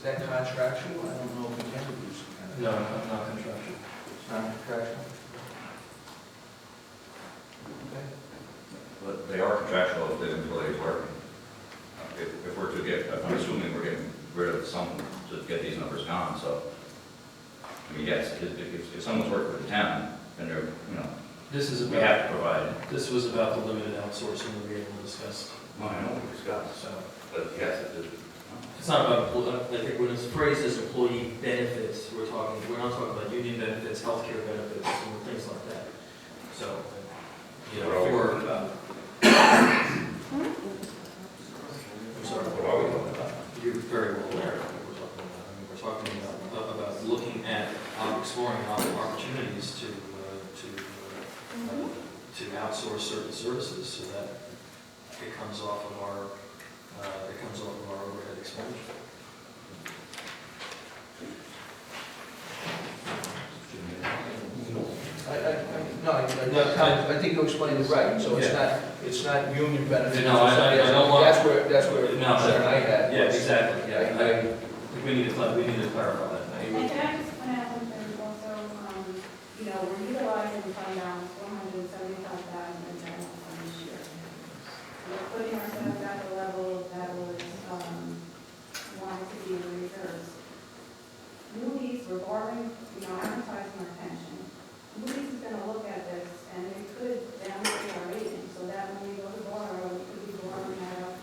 that contractual? I don't know if we can reduce it. No, not contractual. It's not contractual? Okay. But they are contractual if the employee is working. If we're to get, I'm assuming we're getting rid of some to get these numbers gone, so. I mean, yes, if someone's working for the town, then they're, you know, This is we about, have to provide. this was about the limited outsourcing that we were able to discuss. Well, I know we discussed, So but yes, it is. it's not about, I think when it's phrased as employee benefits, we're not talking about union benefits, healthcare benefits, and things like that. So, you know, for, I'm sorry. What are we talking about? You're very well aware of what we're talking about. I mean, we're talking about looking at, exploring opportunities to outsource certain services so that it comes off of our overhead expenditure. I think you explained it right, so it's not union benefits. No, I don't want. That's where No, concern I had. Yeah, exactly, yeah. I- I think we need to clarify that. And can I just point out something also, you know, we're utilizing fund balance $175,000 in general fund this year. We're putting ourselves at the level that was, wanted to be in the reserves. Moody's, we're borrowing, you know, advertising our pension. Moody's is gonna look at this, and they could downgrade our rating, so that when we go to borrow, we could be borrowing that up.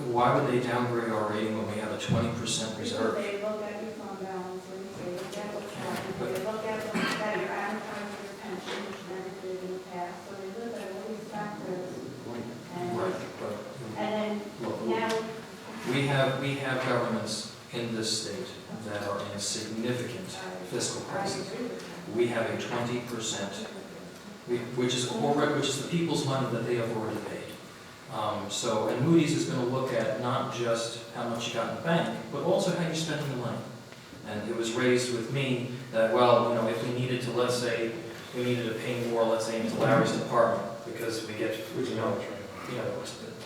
Why would they downgrade our rating when we have a 20% Because reserve? they look at your fund balance, and they look at what's happening, they look at that you're advertising your pension, which you never did in the past, so they look at all these factors. Right, but And then look, now, we have governments in this state that are in significant fiscal I crisis. agree with that. We have a 20%, which is the people's money that they have already paid. So, and Moody's is going to look at not just how much you got in the bank, but also how you're spending the money. And it was raised with me that, well, you know, if we needed to, let's say, we needed to pay more, let's say, into Larry's department because we get, you know,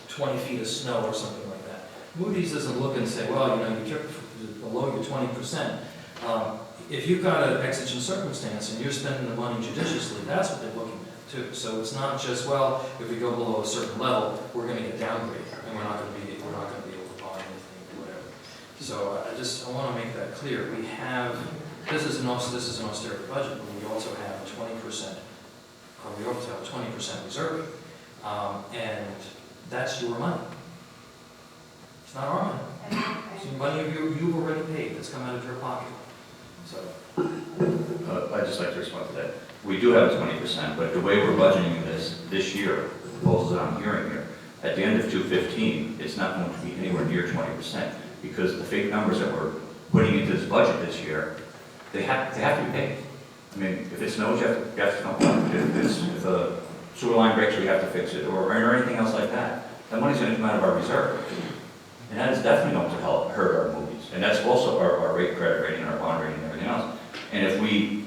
20 feet of snow or something like that. Moody's doesn't look and say, well, you know, you kept below your 20%. If you've got an exigent circumstance and you're spending the money judiciously, that's what they're looking at too. So it's not just, well, if we go below a certain level, we're going to get downgraded and we're not going to be able to buy anything or whatever. So I want to make that clear. We have, this is an austerity budget, but we also have 20%. We also have a 20% reserve, and that's your money. It's not our money. It's the money you've already paid that's come out of your pocket. So, I'd just like to respond to that. We do have a 20%, but the way we're budgeting this year, the proposals that I'm hearing here, at the end of 2015, it's not going to be anywhere near 20% because the fake numbers that we're putting into this budget this year, they have to be paid. I mean, if it snows, you have to come up. If a sewer line breaks, we have to fix it, or anything else like that. That money's going to come out of our reserve. And that is definitely going to hurt our movies. And that's also our rate credit rating, our bond rating, and everything else. And if we,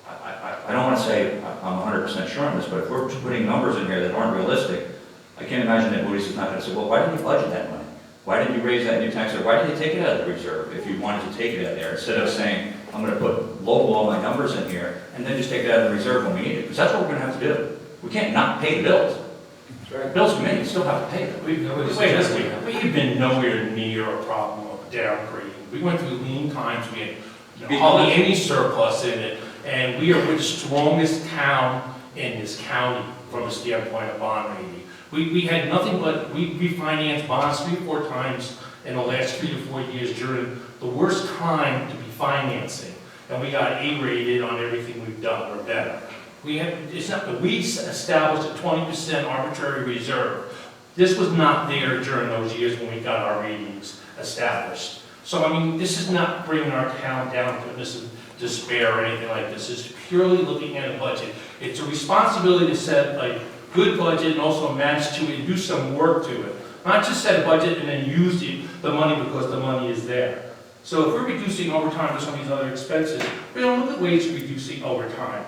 I don't want to say I'm 100% sure on this, but if we're putting numbers in here that aren't realistic, I can't imagine that Moody's is not going to say, well, why didn't you budget that money? Why didn't you raise that new tax rate? Why didn't you take it out of the reserve if you wanted to take it out of there? Instead of saying, I'm going to put lowball my numbers in here and then just take it out of the reserve when we need it. Because that's what we're going to have to do. We can't not pay the bills. Bills come in, you still have to pay them. We've been nowhere near a problem of downgrading. We went through lean times, we had hardly any surplus in it, and we are the strongest town in this county from a standpoint of bond rating. We had nothing but, we refinanced bonds 3 or 4 times in the last 3 to 4 years during the worst time to be financing, and we got A-rated on everything we've done, or better. We established a 20% arbitrary reserve. This was not there during those years when we got our ratings established. So, I mean, this is not bringing our town down to this despair or anything like this. It's purely looking at a budget. It's a responsibility to set a good budget and also match to it and do some work to it. Not just set a budget and then use the money because the money is there. So if we're reducing overtime for some of these other expenses, we don't look at ways of reducing overtime.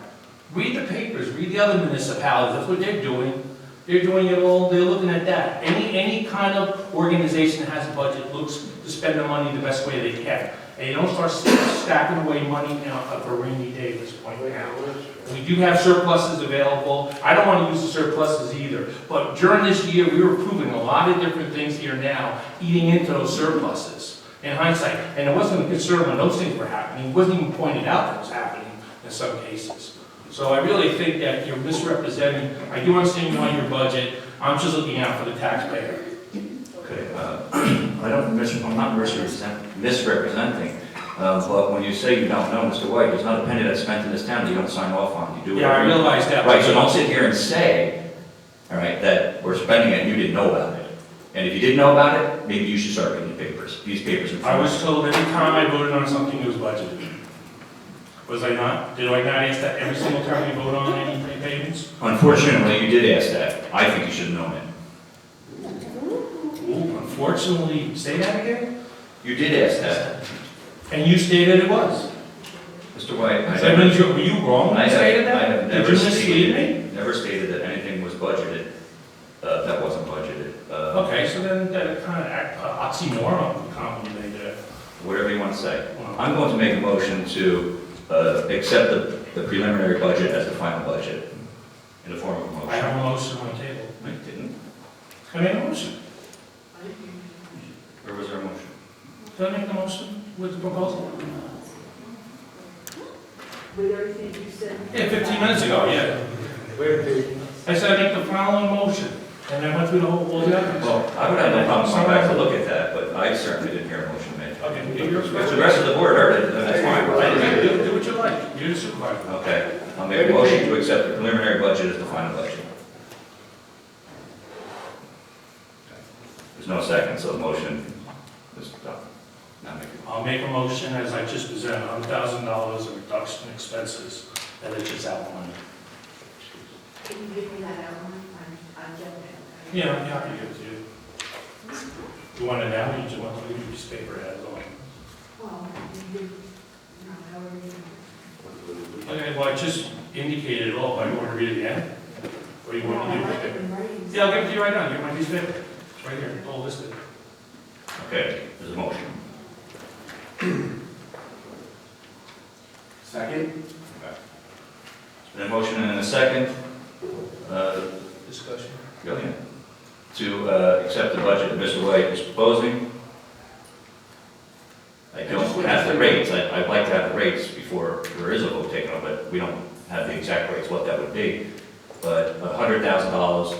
Read the papers, read the other municipalities, that's what they're doing. They're doing it all, they're looking at that. Any kind of organization that has a budget looks to spend the money the best way they can. And you don't start stacking away money now for a rainy day at this point now. We do have surpluses available. I don't want to use the surpluses either. But during this year, we were approving a lot of different things here now, eating into those surpluses in hindsight. And it wasn't a concern when those things were happening. It wasn't even pointed out that it was happening in some cases. So I really think that you're misrepresenting. I do understand you on your budget. I'm just looking out for the taxpayer. Okay, I'm not misrepresenting, but when you say you don't know, Mr. White, there's not a penny that's spent in this town that you don't sign off on. You do it. Yeah, I realize that. Right, so don't sit here and say, all right, that we're spending it and you didn't know about it. And if you didn't know about it, maybe you should start reading the papers, these papers in front I of was told every time I voted on something, it was budgeted. Was I not? Did I not ask that every single time we vote on any payments? Unfortunately, you did ask that. I think you should have known it. Ooh, unfortunately, say that again? You did ask that. And you stated it was. Mr. White, I So that means were you wrong when I you have- stated I that? have Did never you mislead me? never stated that anything was budgeted, that wasn't budgeted. Okay, so then that kind of oxymoron comment you made there. Whatever you want to say. Well, I'm going to make a motion to accept the preliminary budget as the final budget in the form of a motion. I have a motion on the table. I didn't. I made a motion. Or was there a motion? Did I make the motion with the proposal? With everything you said. Yeah, 15 minutes ago, yeah. I said I make the following motion, and I went through all the others. Well, I would have no problem coming back to look at that, but I certainly didn't hear a motion made. Okay, you're If the rest of the board heard it, then that's fine. I didn't hear it. do what you like. You're the supervisor. Okay, I'll make a motion to accept the preliminary budget as the final budget. There's no second, so the motion is done. Now make it. I'll make a motion as I just presented, $100,000 of reduction in expenses, and it's just outlined. Can you give me that outline? I'm jumping. Yeah, I'm happy to give it to you. You want it now, or you just want to leave this paper as on? Well, you, no, however you. Okay, well, I just indicated it all, but you want to read it again? Or you want to do I like it? it in writing. Yeah, I'll give it to you right now, you're my piece of paper. It's right here, it's all listed. Okay, there's a motion. Second? There's a motion and a second. Discussion. Go ahead. To accept the budget that Mr. White is proposing. I don't have the rates. I'd like to have the rates before there is a vote taken on, but we don't have the exact rates, what that would be. But $100,000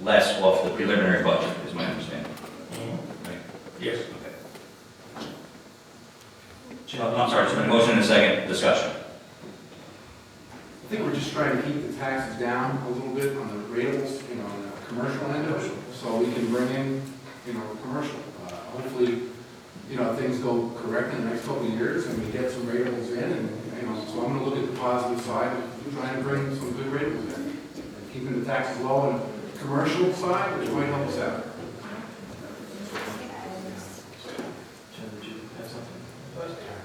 less off the preliminary budget is my understanding. Right? Yes. Okay. I'm sorry, there's been a motion and a second. Discussion. I think we're just trying to keep the taxes down a little bit on the rateables, on the commercial end of it, so we can bring in, commercial. Hopefully, things go correct in the next couple of years and we get some rateables in and, so I'm gonna look at the positive side of trying to bring some good rateables in. And keeping the taxes low on the commercial side, which might help us out.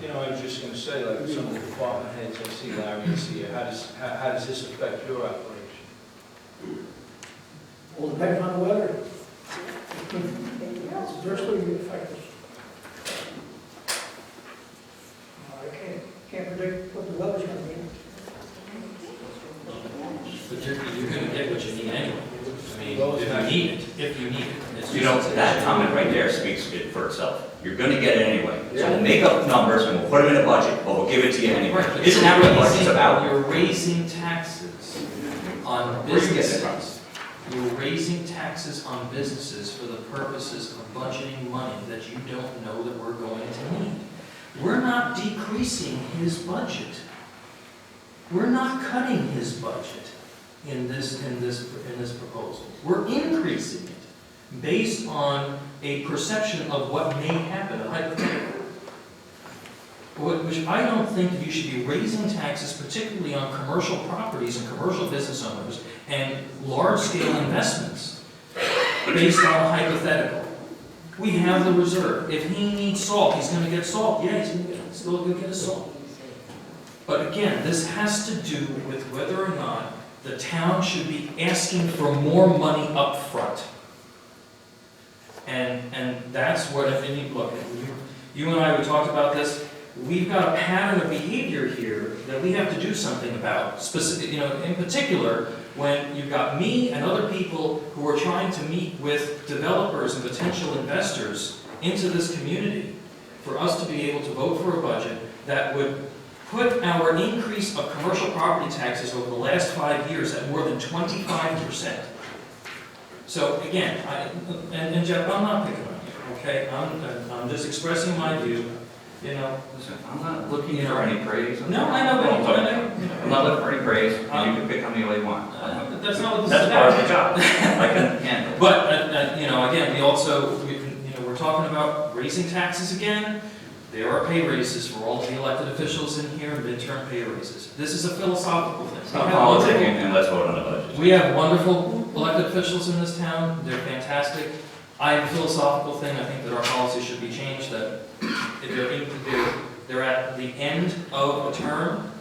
I was just going to say, like some of the department heads, I see Larry is here, how does this affect your operation? Well, depending on the weather. It's adversely affected. I can't predict what the weather's gonna be. But you're gonna get what you need anyway. I mean, if you need it. It's just- That comment right there speaks for itself. You're gonna get it anyway. So we'll make up numbers and we'll put them in a budget, but we'll give it to you anyway. Right, but Isn't that what the budget's about? You're raising taxes on Where are you getting it businesses. You're raising taxes on businesses for the purposes of budgeting money that you don't know that we're going to need. We're not decreasing his budget. We're not cutting his budget in this proposal. We're increasing it based on a perception of what may happen, a hypothetical. Which I don't think that you should be raising taxes, particularly on commercial properties and commercial business owners and large-scale investments based on a hypothetical. We have the reserve. If he needs salt, he's going to get salt. Yeah, he's still going to get his salt. But again, this has to do with whether or not the town should be asking for more money up front. And that's what, if you look, you and I, we talked about this, we've got a pattern of behavior here that we have to do something about. Specific, in particular, when you've got me and other people who are trying to meet with developers and potential investors into this community, for us to be able to vote for a budget that would put our increase of commercial property taxes over the last 5 years at more than 25%. So again, and Jeff, I'm not picking on you, okay? I'm just expressing my view, Listen, I'm not looking for any praise. No, I know, but I'm not looking for any praise, and you can pick on me all you want. That's not what this is That's about. part of the job. I can handle it. But, again, we're talking about raising taxes again. There are pay raises for all of the elected officials in here, midterm pay raises. This is a philosophical thing. Stop politicking and let's vote on the budget. We have wonderful elected officials in this town. They're fantastic. I have a philosophical thing. I think that our policy should be changed, that if they're at the end of a term.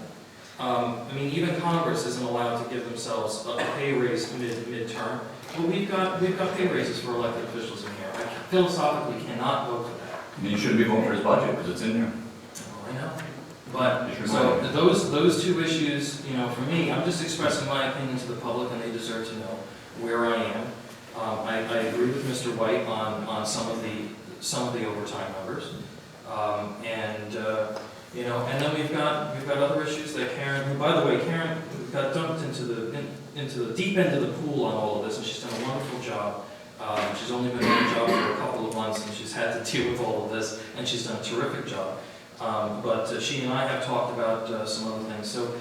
Even Congress isn't allowed to give themselves a pay raise midterm. Well, we've got pay raises for elected officials in here. I philosophically cannot vote for that. And you shouldn't be voting for his budget, because it's in there. I know. But, so those two issues, for me, I'm just expressing my opinion to the public, and they deserve to know where I am. I agree with Mr. White on some of the overtime numbers. And then we've got other issues that Karen, who, by the way, Karen got dumped into the deep end of the pool on all of this, and she's done a wonderful job. She's only been on the job for a couple of months, and she's had to deal with all of this, and she's done a terrific job. But she and I have talked about some other things. So,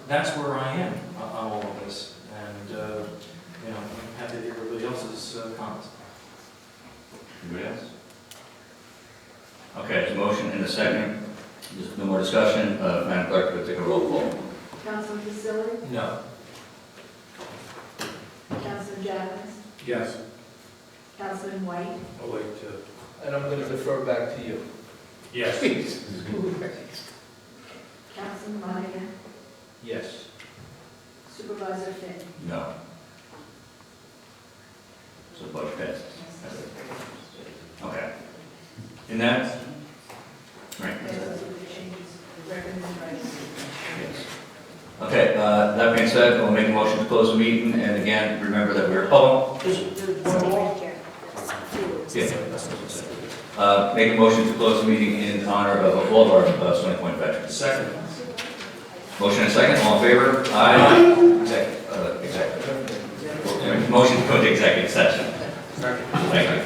that's where I am on all of this. And, I'm happy to hear everybody else's comments. Anybody else? Okay, there's a motion and a second. There's no more discussion. Madam Clerk, we'll take a roll call. Councilman Priscilla, No. Councilman Jacobs, Yes. Councilman White, I'll wait to. And I'm gonna defer back to you. Yes. Councilman Monahan, Yes. Supervisor Finn. No. So the budget passes. Okay. In that? Right. Those are the changes, the recommended rights. Yes. Okay, that being said, we'll make a motion to close the meeting, and again, remember that we're, make a motion to close the meeting in honor of all of our Stony Point veterans. Second. Motion and second, all in favor? Aye. Executive. Motion to go to executive session. Thank you.